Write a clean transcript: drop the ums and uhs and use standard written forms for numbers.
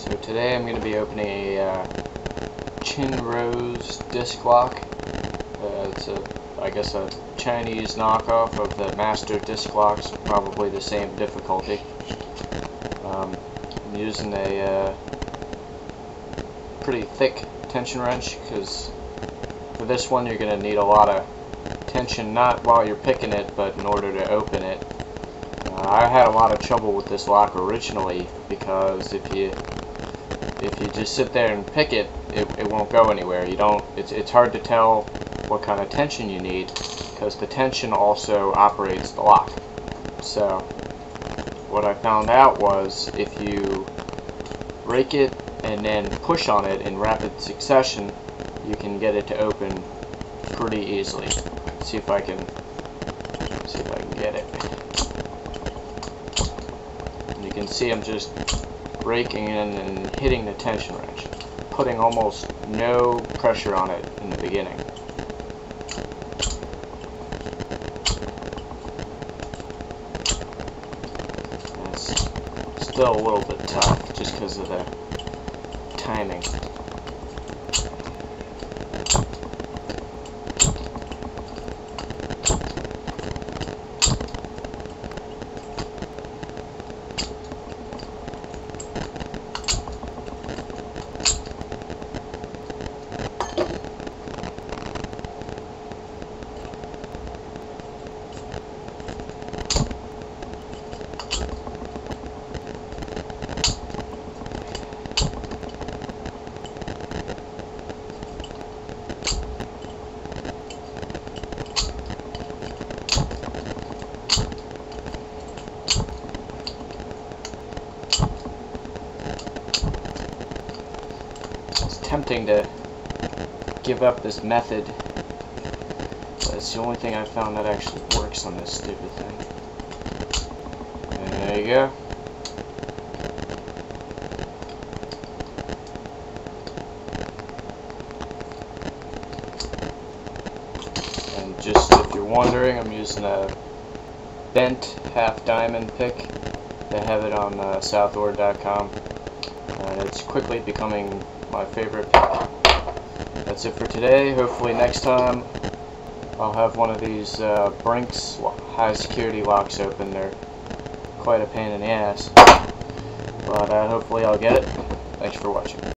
So today I'm going to be opening a Chinrose disc lock. It's I guess a Chinese knockoff of the master disc locks, probably the same difficulty. I'm using a pretty thick tension wrench because for this one you're going to need a lot of tension, not while you're picking it, but in order to open it. I had a lot of trouble with this lock originally because if you just sit there and pick it, it won't go anywhere. It's hard to tell what kind of tension you need because the tension also operates the lock. So what I found out was if you rake it and then push on it in rapid succession, you can get it to open pretty easily. Let's see if I can get it. And you can see I'm just raking in and hitting the tension wrench, putting almost no pressure on it in the beginning. And it's still a little bit tough just because of the timing. Tempting to give up this method, but it's the only thing I found that actually works on this stupid thing. And there you go. And just if you're wondering, I'm using a bent half diamond pick. They have it on southord.com, and it's quickly becoming my favorite pick. That's it for today. Hopefully next time I'll have one of these Brinks high security locks open. They're quite a pain in the ass, but hopefully I'll get it. Thanks for watching.